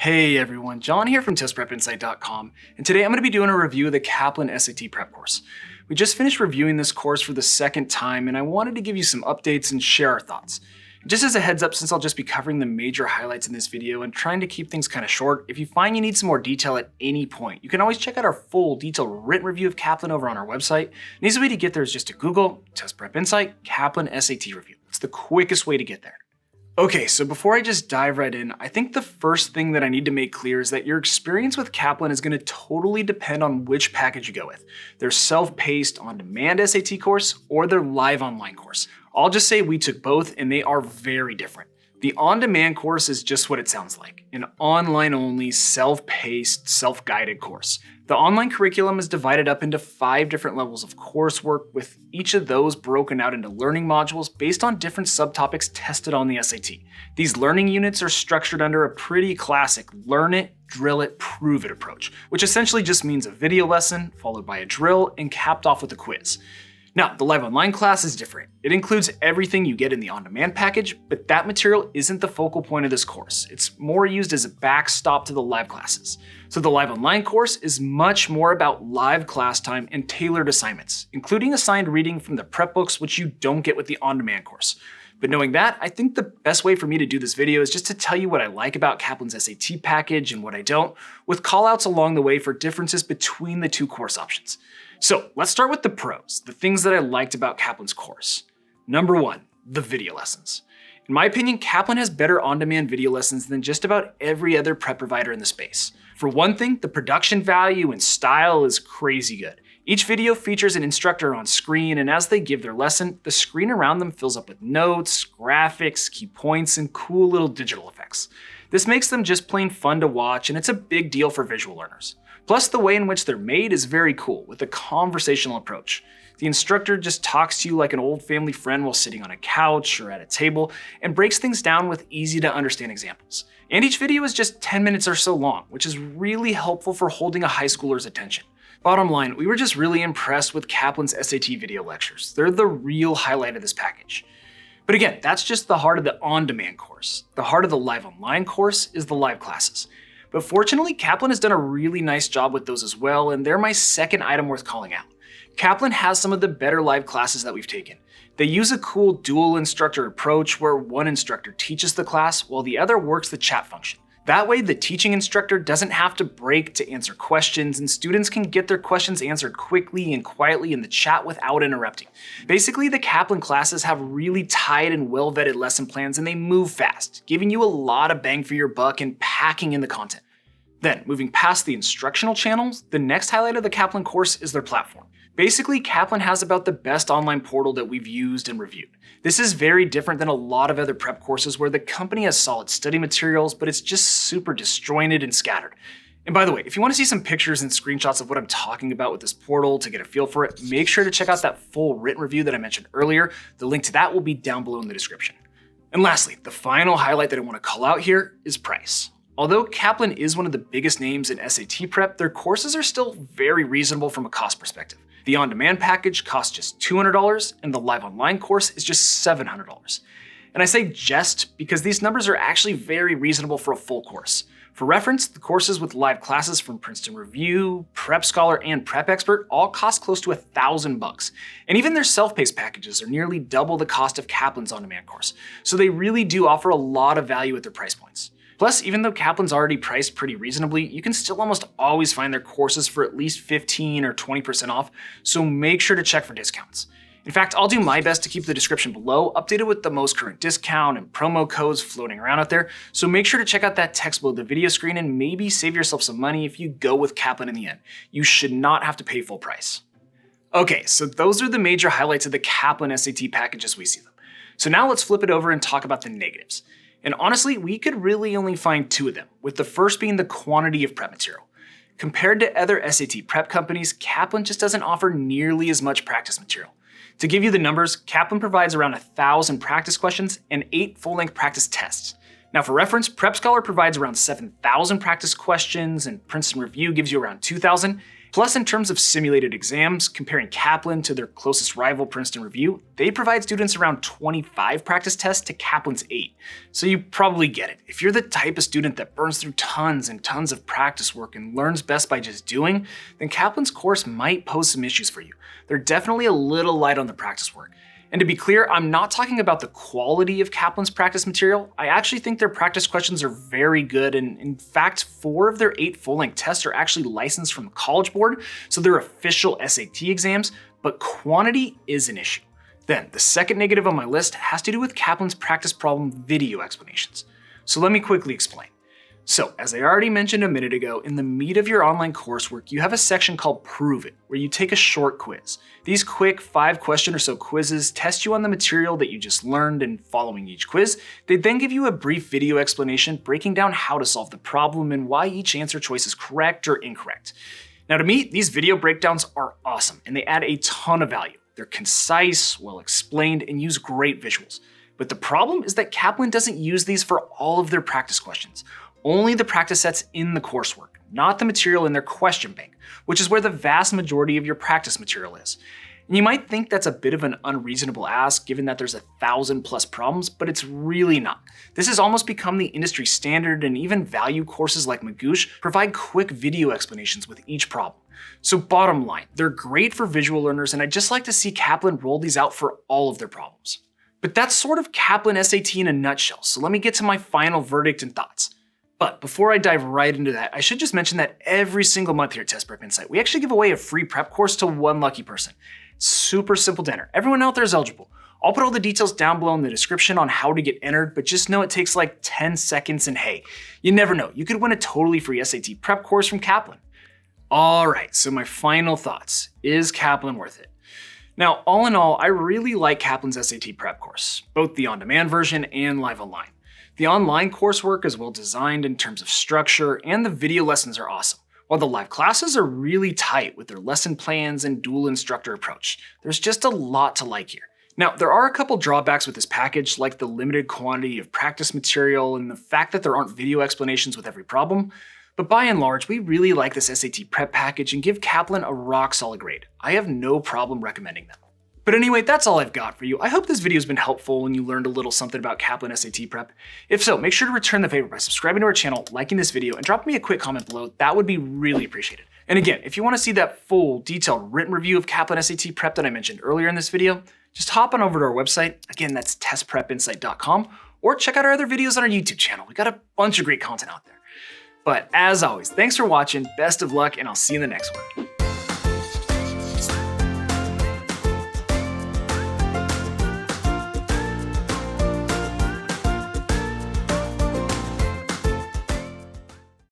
Hey everyone, John here from TestPrepInsight.com, and today I'm going to be doing a review of the Kaplan SAT Prep course. We just finished reviewing this course for the second time, and I wanted to give you some updates and share our thoughts. Just as a heads up, since I'll just be covering the major highlights in this video and trying to keep things kind of short, if you find you need some more detail at any point, you can always check out our full detailed written review of Kaplan over on our website. An easy way to get there is just to Google Test Prep Insight Kaplan SAT Review. It's the quickest way to get there. Okay, so before I just dive right in, I think the first thing that I need to make clear is that your experience with Kaplan is going to totally depend on which package you go with. Their self-paced, on-demand SAT course or their live online course. I'll just say we took both and they are very different. The on-demand course is just what it sounds like, an online-only, self-paced, self-guided course. The online curriculum is divided up into 5 different levels of coursework, with each of those broken out into learning modules based on different subtopics tested on the SAT. These learning units are structured under a pretty classic learn it, drill it, prove it approach, which essentially just means a video lesson followed by a drill and capped off with a quiz. Now, the live online class is different. It includes everything you get in the on-demand package, but that material isn't the focal point of this course. It's more used as a backstop to the live classes. So the live online course is much more about live class time and tailored assignments, including assigned reading from the prep books, which you don't get with the on-demand course. But knowing that, I think the best way for me to do this video is just to tell you what I like about Kaplan's SAT package and what I don't, with callouts along the way for differences between the two course options. So let's start with the pros, the things that I liked about Kaplan's course. Number 1, the video lessons. In my opinion, Kaplan has better on-demand video lessons than just about every other prep provider in the space. For one thing, the production value and style is crazy good. Each video features an instructor on screen, and as they give their lesson, the screen around them fills up with notes, graphics, key points, and cool little digital effects. This makes them just plain fun to watch, and it's a big deal for visual learners. Plus, the way in which they're made is very cool, with a conversational approach. The instructor just talks to you like an old family friend while sitting on a couch or at a table, and breaks things down with easy to understand examples. And each video is just 10 minutes or so long, which is really helpful for holding a high schooler's attention. Bottom line, we were just really impressed with Kaplan's SAT video lectures. They're the real highlight of this package. But again, that's just the heart of the on-demand course. The heart of the live online course is the live classes. But fortunately, Kaplan has done a really nice job with those as well, and they're my second item worth calling out. Kaplan has some of the better live classes that we've taken. They use a cool dual instructor approach where one instructor teaches the class while the other works the chat function. That way, the teaching instructor doesn't have to break to answer questions, and students can get their questions answered quickly and quietly in the chat without interrupting. Basically, the Kaplan classes have really tight and well-vetted lesson plans, and they move fast, giving you a lot of bang for your buck and packing in the content. Then, moving past the instructional channels, the next highlight of the Kaplan course is their platform. Basically, Kaplan has about the best online portal that we've used and reviewed. This is very different than a lot of other prep courses where the company has solid study materials, but it's just super disjointed and scattered. And by the way, if you want to see some pictures and screenshots of what I'm talking about with this portal to get a feel for it, make sure to check out that full written review that I mentioned earlier. The link to that will be down below in the description. And lastly, the final highlight that I want to call out here is price. Although Kaplan is one of the biggest names in SAT prep, their courses are still very reasonable from a cost perspective. The on-demand package costs just $200, and the live online course is just $700. And I say just because these numbers are actually very reasonable for a full course. For reference, the courses with live classes from Princeton Review, PrepScholar, and PrepExpert all cost close to $1,000. And even their self-paced packages are nearly double the cost of Kaplan's on-demand course. So they really do offer a lot of value at their price points. Plus, even though Kaplan's already priced pretty reasonably, you can still almost always find their courses for at least 15 or 20% off, so make sure to check for discounts. In fact, I'll do my best to keep the description below updated with the most current discount and promo codes floating around out there, so make sure to check out that text below the video screen and maybe save yourself some money if you go with Kaplan in the end. You should not have to pay full price. Okay, so those are the major highlights of the Kaplan SAT package as we see them. So now let's flip it over and talk about the negatives. And honestly, we could really only find 2 of them, with the first being the quantity of prep material. Compared to other SAT prep companies, Kaplan just doesn't offer nearly as much practice material. To give you the numbers, Kaplan provides around 1,000 practice questions and 8 full-length practice tests. Now for reference, PrepScholar provides around 7,000 practice questions, and Princeton Review gives you around 2,000, Plus, in terms of simulated exams, comparing Kaplan to their closest rival, Princeton Review, they provide students around 25 practice tests to Kaplan's 8. So you probably get it. If you're the type of student that burns through tons and tons of practice work and learns best by just doing, then Kaplan's course might pose some issues for you. They're definitely a little light on the practice work. And to be clear, I'm not talking about the quality of Kaplan's practice material. I actually think their practice questions are very good, and in fact, 4 of their 8 full-length tests are actually licensed from the College Board, so they're official SAT exams, but quantity is an issue. Then, the second negative on my list has to do with Kaplan's practice problem video explanations. So let me quickly explain. So, as I already mentioned a minute ago, in the meat of your online coursework, you have a section called Prove It, where you take a short quiz. These quick 5-question or so quizzes test you on the material that you just learned, and following each quiz, they then give you a brief video explanation breaking down how to solve the problem and why each answer choice is correct or incorrect. Now to me, these video breakdowns are awesome, and they add a ton of value. They're concise, well explained, and use great visuals. But the problem is that Kaplan doesn't use these for all of their practice questions. Only the practice sets in the coursework, not the material in their question bank, which is where the vast majority of your practice material is. And you might think that's a bit of an unreasonable ask given that there's 1,000+ problems, but it's really not. This has almost become the industry standard, and even value courses like Magoosh provide quick video explanations with each problem. So bottom line, they're great for visual learners, and I'd just like to see Kaplan roll these out for all of their problems. But that's sort of Kaplan SAT in a nutshell, so let me get to my final verdict and thoughts. But before I dive right into that, I should just mention that every single month here at Test Prep Insight, we actually give away a free prep course to one lucky person. It's super simple to enter. Everyone out there is eligible. I'll put all the details down below in the description on how to get entered, but just know it takes like 10 seconds, and hey, you never know, you could win a totally free SAT prep course from Kaplan. All right, so my final thoughts. Is Kaplan worth it? Now, all in all, I really like Kaplan's SAT prep course, both the on-demand version and live online. The online coursework is well designed in terms of structure, and the video lessons are awesome, while the live classes are really tight with their lesson plans and dual instructor approach. There's just a lot to like here. Now, there are a couple drawbacks with this package, like the limited quantity of practice material and the fact that there aren't video explanations with every problem, but by and large, we really like this SAT prep package and give Kaplan a rock-solid grade. I have no problem recommending them. But anyway, that's all I've got for you. I hope this video has been helpful and you learned a little something about Kaplan SAT prep. If so, make sure to return the favor by subscribing to our channel, liking this video, and dropping me a quick comment below. That would be really appreciated. And again, if you want to see that full, detailed written review of Kaplan SAT prep that I mentioned earlier in this video, just hop on over to our website. Again, that's testprepinsight.com, or check out our other videos on our YouTube channel. We got a bunch of great content out there. But as always, thanks for watching, best of luck, and I'll see you in the next one.